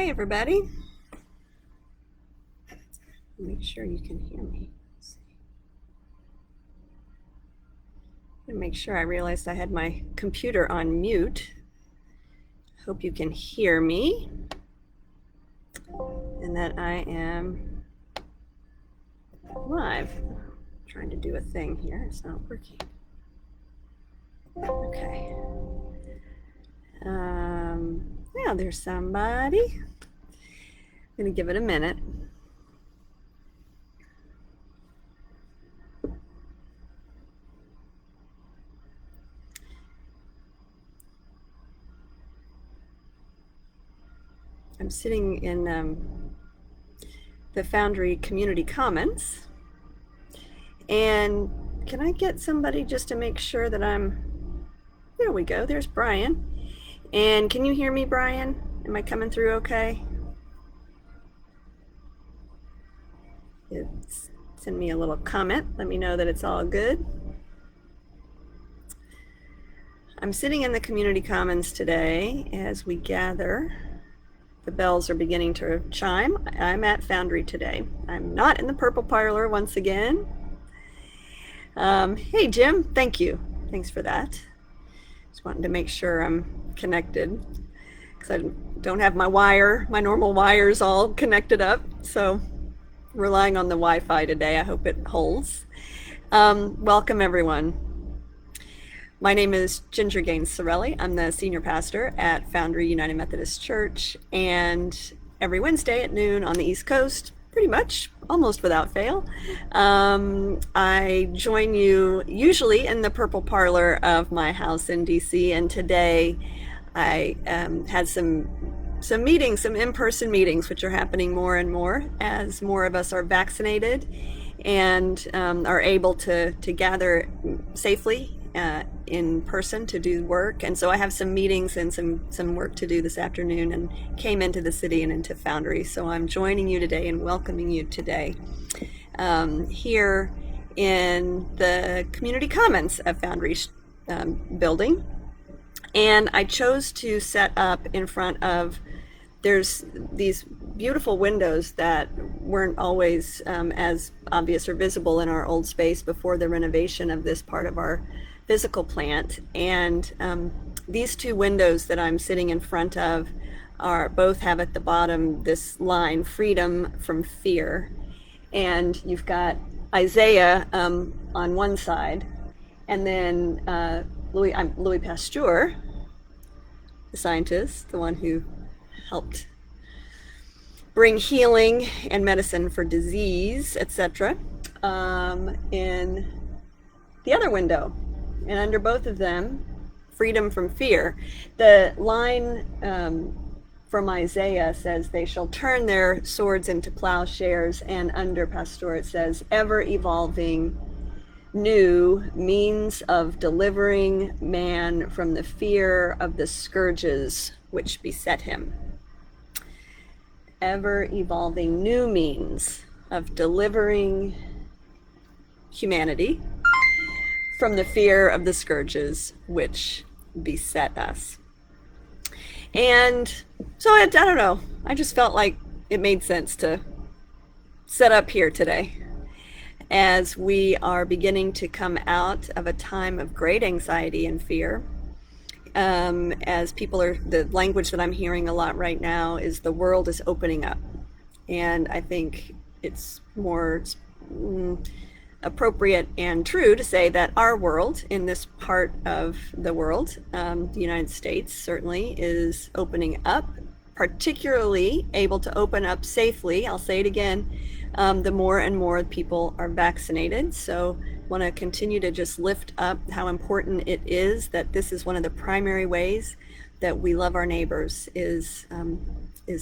Hi, everybody. Make sure you can hear me. Make sure I realized I had my computer on mute. Hope you can hear me and that I am live. I'm trying to do a thing here. It's not working. Okay. Now there's somebody. I'm going to give it a minute. I'm sitting in the Foundry Community Commons, and can I get somebody just to make sure that there we go, there's Brian. And can you hear me, Brian? Am I coming through okay? Send me a little comment, let me know that it's all good. I'm sitting in the Community Commons today as we gather. The bells are beginning to chime. I'm at Foundry today. I'm not in the Purple Parlor once again. Hey, Jim, thank you. Thanks for that. Just wanting to make sure I'm connected because I don't have my normal wires all connected up. So relying on the Wi-Fi today. I hope it holds. Welcome, everyone. My name is Ginger Gaines Sorelli. I'm the senior pastor at Foundry United Methodist Church, and every Wednesday at noon on the East Coast, pretty much, almost without fail, I join you usually in the Purple Parlor of my house in DC, and today I had some meetings, some in-person meetings, which are happening more and more as more of us are vaccinated and are able to gather safely in person to do work. And so I have some meetings and some work to do this afternoon, and came into the city and into Foundry. So I'm joining you today and welcoming you today here in the Community Commons of Foundry building. And I chose to set up in front of, there's these beautiful windows that weren't always as obvious or visible in our old space before the renovation of this part of our physical plant. And these two windows that I'm sitting in front of both have at the bottom this line, freedom from fear. And you've got Isaiah on one side, and then Louis Pasteur, the scientist, the one who helped bring healing and medicine for disease, etc., in the other window. And under both of them, freedom from fear. The line from Isaiah says, "They shall turn their swords into plowshares," and under Pasteur it says, "ever evolving new means of delivering man from the fear of the scourges which beset him." Ever evolving new means of delivering humanity from the fear of the scourges which beset us. And so I don't know, I just felt like it made sense to set up here today as we are beginning to come out of a time of great anxiety and fear. As the language that I'm hearing a lot right now is the world is opening up. And I think it's more appropriate and true to say that our world, in this part of the world, the United States certainly is opening up, particularly able to open up safely. I'll say it again, the more and more people are vaccinated. So want to continue to just lift up how important it is that this is one of the primary ways that we love our neighbors is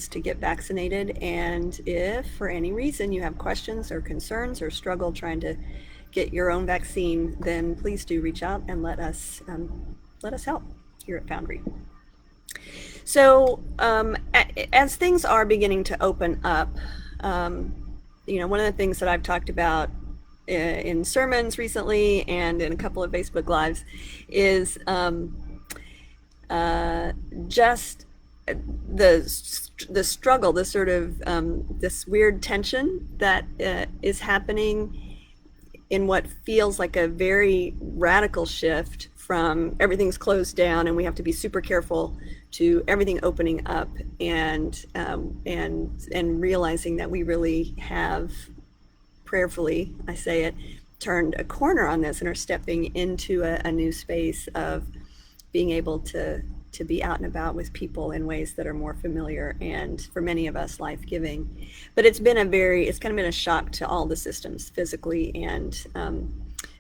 to get vaccinated. And if for any reason you have questions or concerns or struggle trying to get your own vaccine, then please do reach out and let us help here at Foundry. So as things are beginning to open up, one of the things that I've talked about in sermons recently and in a couple of Facebook Lives is just the struggle, the sort of this weird tension that is happening in what feels like a very radical shift from everything's closed down and we have to be super careful to everything opening up, and realizing that we really have, prayerfully I say it, turned a corner on this and are stepping into a new space of being able to be out and about with people in ways that are more familiar and, for many of us, life-giving. But it's kind of been a shock to all the systems, physically and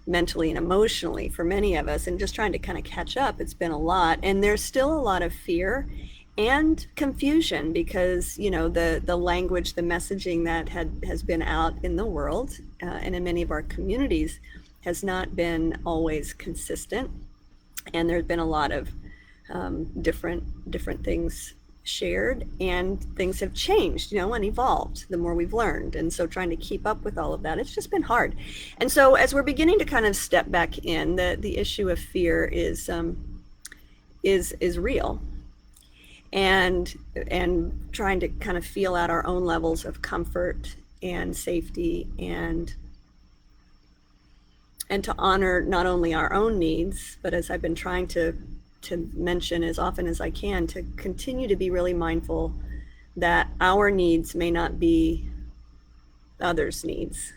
mentally and emotionally, for many of us. And just trying to kind of catch up, it's been a lot. And there's still a lot of fear and confusion because, the language, the messaging that has been out in the world and in many of our communities has not been always consistent. And there's been a lot of different things shared, and things have changed, and evolved the more we've learned. And so trying to keep up with all of that, it's just been hard. And so as we're beginning to kind of step back in, the issue of fear is real, and trying to kind of feel out our own levels of comfort and safety, and to honor not only our own needs, but, as I've been trying to mention as often as I can, to continue to be really mindful that our needs may not be others' needs.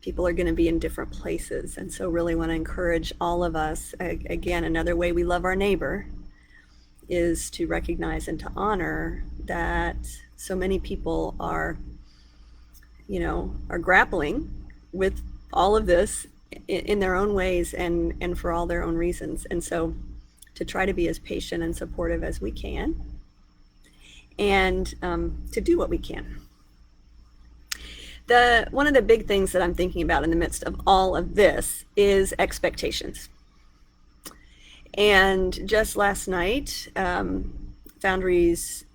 People are going to be in different places. And so really want to encourage all of us, again, another way we love our neighbor is to recognize and to honor that so many people are grappling with all of this in their own ways and for all their own reasons. And so to try to be as patient and supportive as we can, and to do what we can. One of the big things that I'm thinking about in the midst of all of this is expectations. And just last night, Foundry's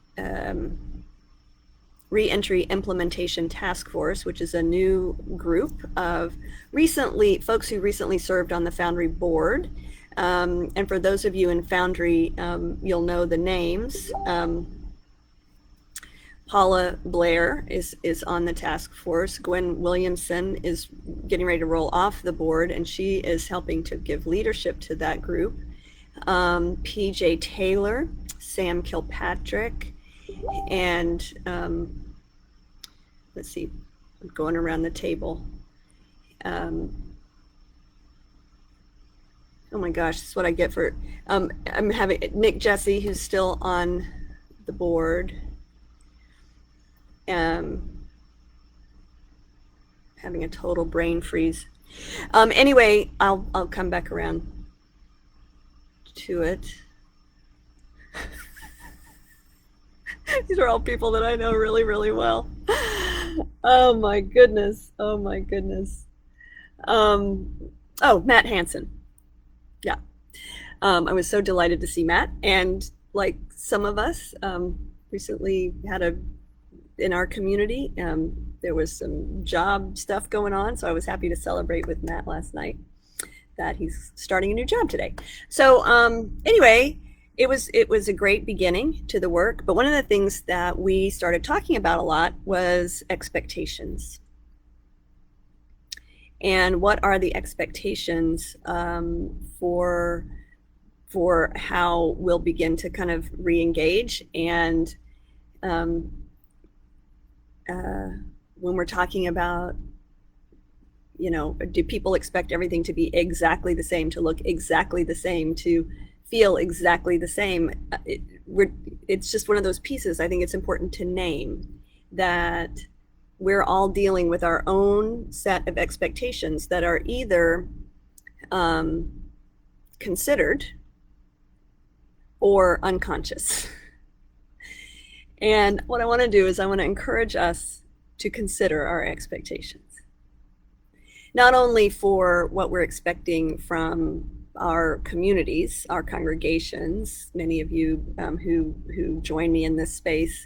Reentry Implementation Task Force, which is a new group of folks who recently served on the Foundry board. And for those of you in Foundry, you'll know the names. Paula Blair is on the task force. Gwen Williamson is getting ready to roll off the board, and she is helping to give leadership to that group. PJ Taylor, Sam Kilpatrick, and let's see, I'm going around the table. Oh my gosh, this is what I get for, I'm having Nick Jesse, who's still on the board. Having a total brain freeze. Anyway, I'll come back around to it. These are all people that I know really, really well. Oh my goodness. Oh my goodness. Matt Hansen. Yeah. I was so delighted to see Matt. And like some of us, recently had in our community, there was some job stuff going on. So I was happy to celebrate with Matt last night that he's starting a new job today. So anyway, it was a great beginning to the work. But one of the things that we started talking about a lot was expectations. And what are the expectations for how we'll begin to kind of re-engage? And when we're talking about, do people expect everything to be exactly the same, to look exactly the same, to feel exactly the same? It's just one of those pieces. I think it's important to name that we're all dealing with our own set of expectations that are either considered or unconscious. And what I want to do is I want to encourage us to consider our expectations, not only for what we're expecting from our communities, our congregations. Many of you who join me in this space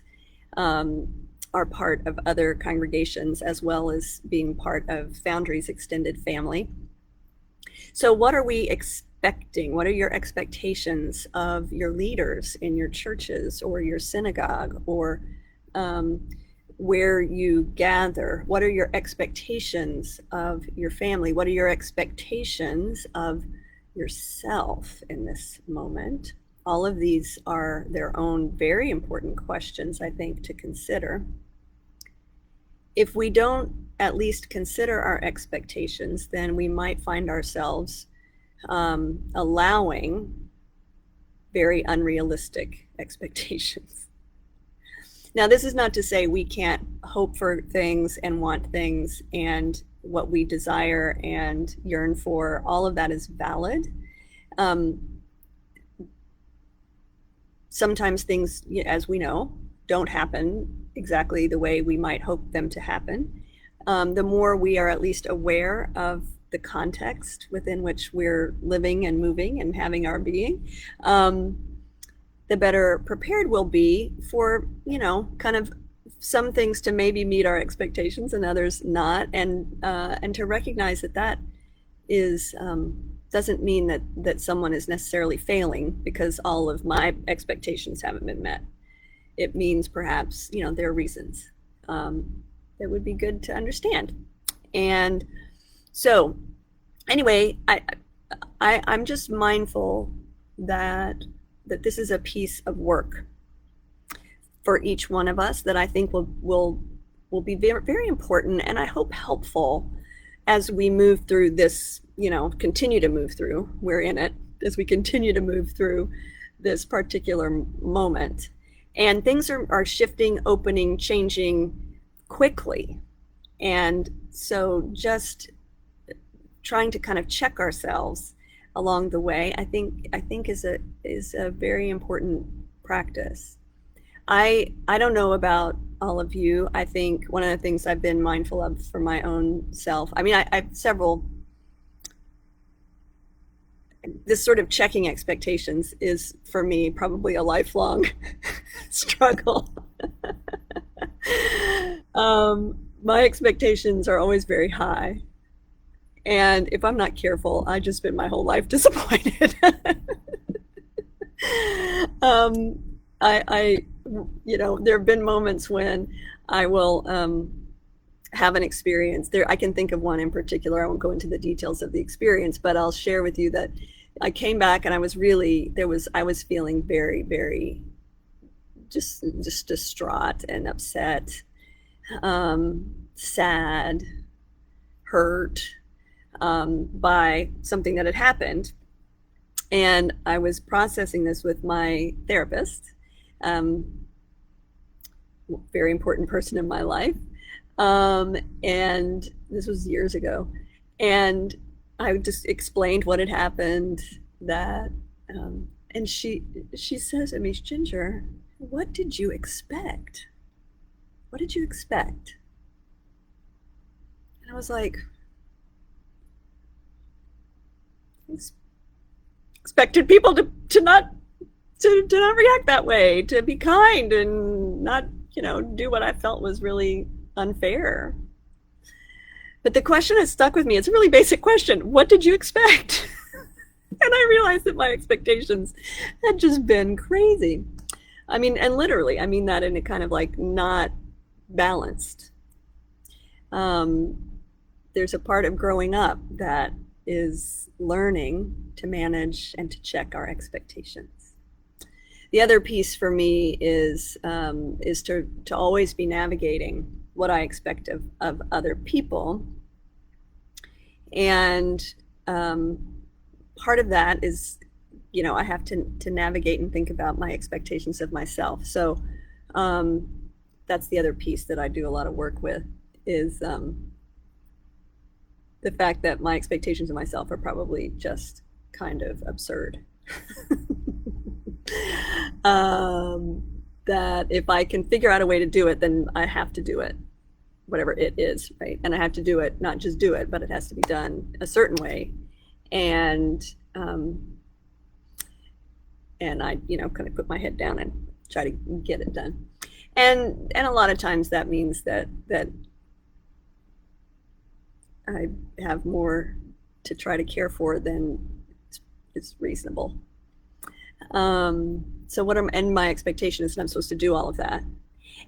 are part of other congregations, as well as being part of Foundry's extended family. So what are we expecting expecting? What are your expectations of your leaders in your churches or your synagogue, or where you gather? What are your expectations of your family? What are your expectations of yourself in this moment? All of these are their own very important questions, I think, to consider. If we don't at least consider our expectations, then we might find ourselves allowing very unrealistic expectations. Now, this is not to say we can't hope for things and want things, and what we desire and yearn for, all of that is valid. Sometimes things, as we know, don't happen exactly the way we might hope them to happen. The more we are at least aware of the context within which we're living and moving and having our being, the better prepared we'll be for, kind of some things to maybe meet our expectations and others not, and to recognize that is doesn't mean that someone is necessarily failing because all of my expectations haven't been met. It means perhaps, there are reasons that would be good to understand. And so anyway, I'm just mindful that this is a piece of work for each one of us that I think will be very, very important, and I hope helpful as we move through this, continue to move through, we're in it, as we continue to move through this particular moment. And things are shifting, opening, changing quickly. And so just trying to kind of check ourselves along the way, I think is a very important practice. I don't know about all of you. I think one of the things I've been mindful of for my own self, I have several, this sort of checking expectations is for me probably a lifelong struggle. My expectations are always very high. And if I'm not careful, I just spend my whole life disappointed. There have been moments when I will have an experience. I can think of one in particular. I won't go into the details of the experience, but I'll share with you that I came back and I was feeling very, very just distraught and upset, sad, hurt by something that had happened. And I was processing this with my therapist, very important person in my life. And this was years ago. And I just explained what had happened, and she says to me, "Ginger, what did you expect? What did you expect?" And I was like, expected people to not react that way, to be kind and not, do what I felt was really unfair. But the question has stuck with me. It's a really basic question. What did you expect? And I realized that my expectations had just been crazy. And literally, I mean that in a kind of like not balanced. There's a part of growing up that is learning to manage and to check our expectations. The other piece for me is to always be navigating what I expect of other people. And part of that is, I have to navigate and think about my expectations of myself. So that's the other piece that I do a lot of work with, is the fact that my expectations of myself are probably just kind of absurd. That if I can figure out a way to do it, then I have to do it, whatever it is, right? And I have to do it, not just do it, but it has to be done a certain way. And I, kind of put my head down and try to get it done. And a lot of times that means that I have more to try to care for than is reasonable. So and my expectation is that I'm supposed to do all of that.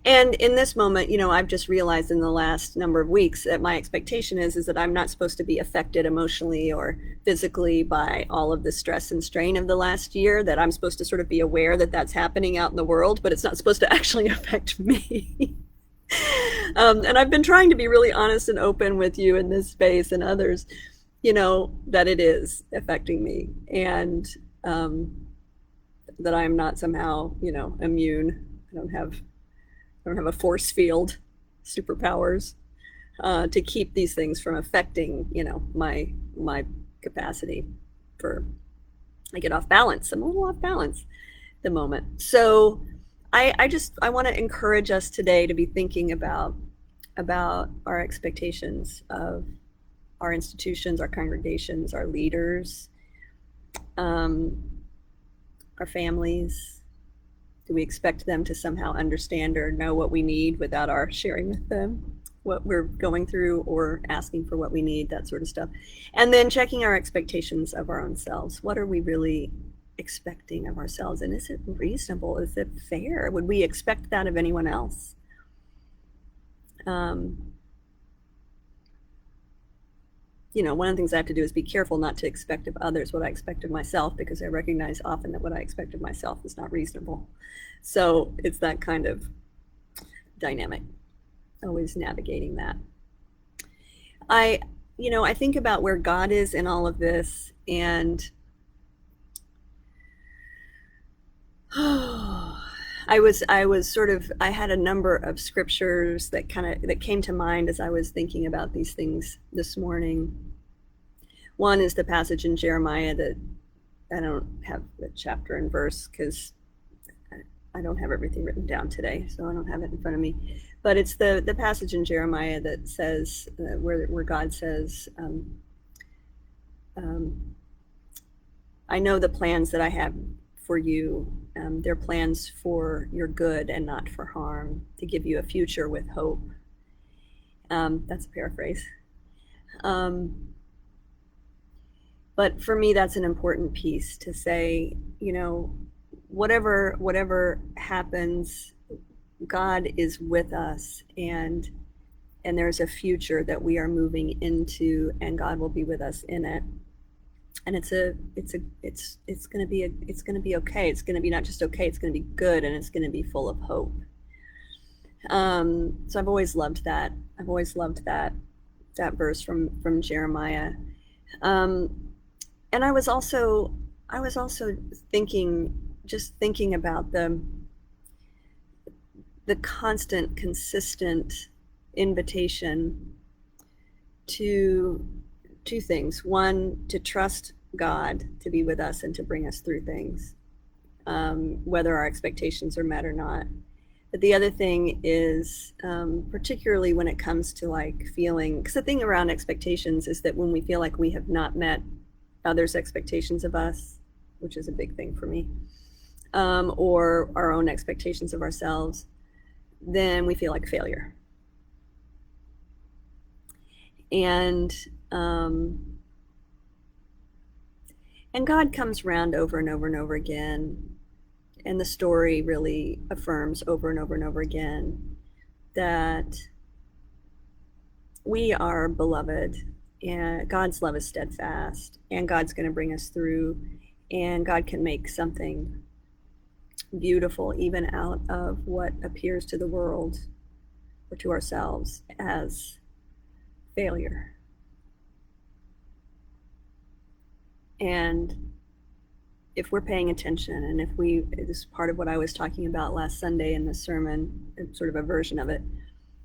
And in this moment, I've just realized in the last number of weeks that my expectation is that I'm not supposed to be affected emotionally or physically by all of the stress and strain of the last year, that I'm supposed to sort of be aware that that's happening out in the world, but it's not supposed to actually affect me. And I've been trying to be really honest and open with you in this space and others, that it is affecting me, and that I'm not somehow, immune. I don't have a force field, superpowers, to keep these things from affecting, my capacity for. I get off balance. I'm a little off balance at the moment. So I want to encourage us today to be thinking about our expectations of our institutions, our congregations, our leaders, our families. Do we expect them to somehow understand or know what we need without our sharing with them what we're going through or asking for what we need, that sort of stuff? And then checking our expectations of our own selves. What are we really expecting of ourselves? And is it reasonable? Is it fair? Would we expect that of anyone else? One of the things I have to do is be careful not to expect of others what I expect of myself, because I recognize often that what I expect of myself is not reasonable. So it's that kind of dynamic, always navigating that. I think about where God is in all of this, and I had a number of scriptures that came to mind as I was thinking about these things this morning. One is the passage in Jeremiah that I don't have the chapter and verse because I don't have everything written down today, so I don't have it in front of me. But it's the passage in Jeremiah that says, where God says, I know the plans that I have for you. They're plans for your good and not for harm, to give you a future with hope. That's a paraphrase. But for me, that's an important piece to say, whatever happens, God is with us, and there's a future that we are moving into, and God will be with us in it. And it's going to be okay. It's going to be not just okay, it's going to be good, and it's going to be full of hope. So I've always loved that. I've always loved that verse from Jeremiah. And I was also thinking about the constant, consistent invitation to two things. One, to trust God to be with us and to bring us through things, whether our expectations are met or not. But the other thing is, particularly when it comes to feeling, because the thing around expectations is that when we feel like we have not met others' expectations of us, which is a big thing for me, or our own expectations of ourselves, then we feel like failure. And God comes around over and over and over again, and the story really affirms over and over and over again that we are beloved, and God's love is steadfast, and God's going to bring us through, and God can make something beautiful even out of what appears to the world or to ourselves as failure. And if we're paying attention, and this is part of what I was talking about last Sunday in the sermon, sort of a version of it,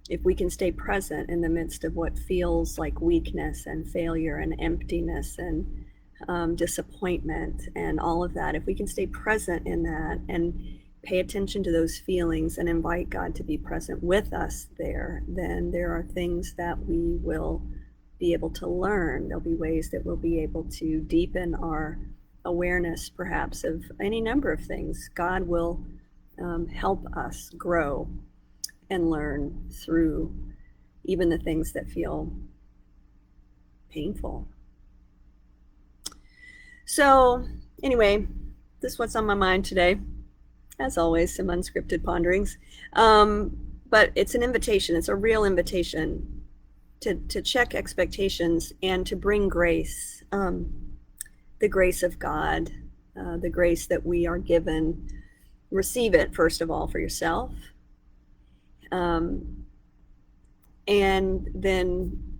if we can stay present in the midst of what feels like weakness and failure and emptiness and disappointment and all of that, if we can stay present in that and pay attention to those feelings and invite God to be present with us there, then there are things that we will be able to learn. There'll be ways that we'll be able to deepen our awareness, perhaps, of any number of things. God will help us grow and learn through even the things that feel painful. So anyway, this is what's on my mind today. As always, some unscripted ponderings. But it's an invitation. It's a real invitation to check expectations and to bring grace, the grace of God, the grace that we are given. Receive it, first of all, for yourself. And then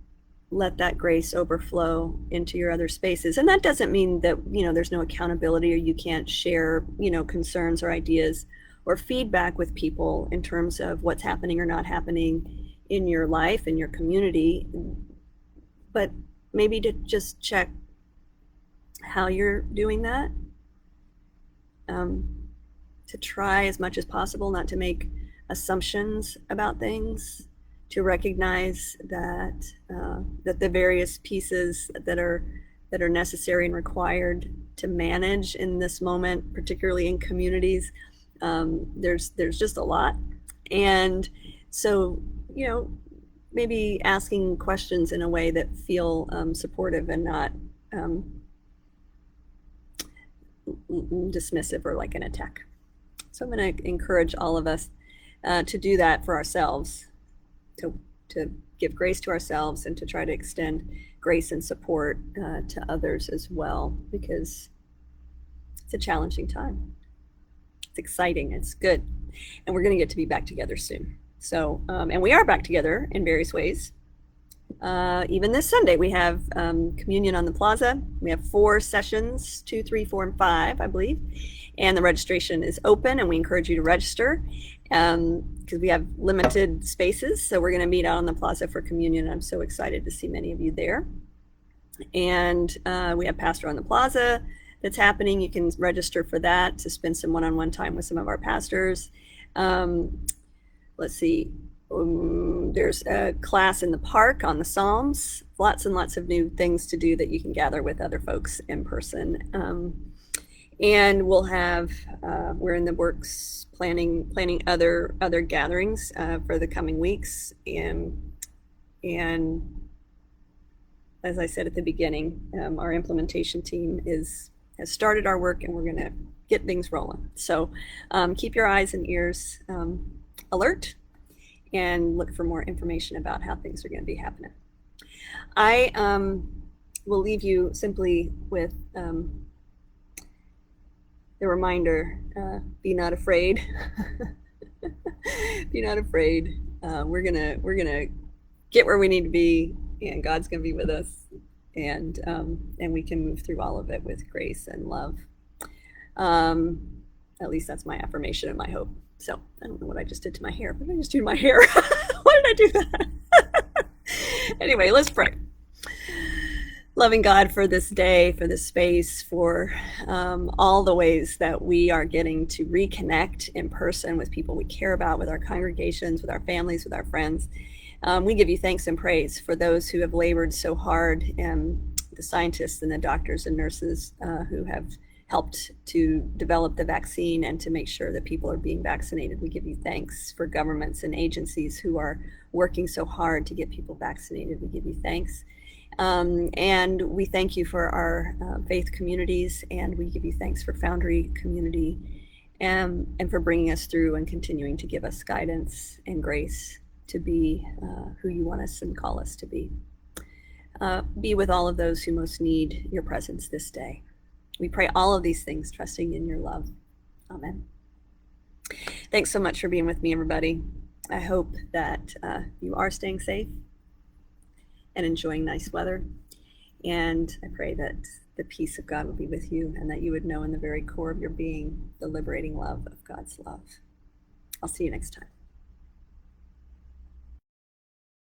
let that grace overflow into your other spaces. And that doesn't mean that, there's no accountability or you can't share, concerns or ideas or feedback with people in terms of what's happening or not happening in your life, in your community. But maybe to just check how you're doing that. To try as much as possible not to make assumptions about things, to recognize that that the various pieces that are necessary and required to manage in this moment, particularly in communities, there's just a lot. And so, maybe asking questions in a way that feel supportive and not dismissive or like an attack. So I'm going to encourage all of us to do that for ourselves, to give grace to ourselves and to try to extend grace and support to others as well, because it's a challenging time. It's exciting, it's good, and we're going to get to be back together soon. So, and we are back together in various ways. Even this Sunday, we have communion on the plaza. We have 4 sessions, 2, 3, 4, and 5, I believe. And the registration is open, and we encourage you to register because we have limited spaces. So we're going to meet out on the plaza for communion. I'm so excited to see many of you there. And we have Pastor on the Plaza that's happening. You can register for that to spend some one-on-one time with some of our pastors. Let's see. There's a class in the park on the Psalms. Lots and lots of new things to do that you can gather with other folks in person. And we'll have, we're in the works planning other gatherings for the coming weeks. And as I said at the beginning, our implementation team has started our work, and we're going to get things rolling. So keep your eyes and ears alert and look for more information about how things are going to be happening. I will leave you simply with the reminder, be not afraid. Be not afraid. We're gonna get where we need to be, and God's gonna be with us, and we can move through all of it with grace and love. At least that's my affirmation and my hope. So I don't know what I just did to my hair. What did I just do to my hair? Why did I do that? Anyway, let's pray. Loving God, for this day, for this space, for all the ways that we are getting to reconnect in person with people we care about, with our congregations, with our families, with our friends. We give you thanks and praise for those who have labored so hard, and the scientists and the doctors and nurses who have helped to develop the vaccine and to make sure that people are being vaccinated. We give you thanks for governments and agencies who are working so hard to get people vaccinated. We give you thanks. And we thank you for our faith communities, and we give you thanks for Foundry community, and for bringing us through and continuing to give us guidance and grace to be who you want us and call us to be. Be with all of those who most need your presence this day. We pray all of these things, trusting in your love. Amen. Thanks so much for being with me, everybody. I hope that you are staying safe and enjoying nice weather. And I pray that the peace of God will be with you, and that you would know in the very core of your being the liberating love of God's love. I'll see you next time.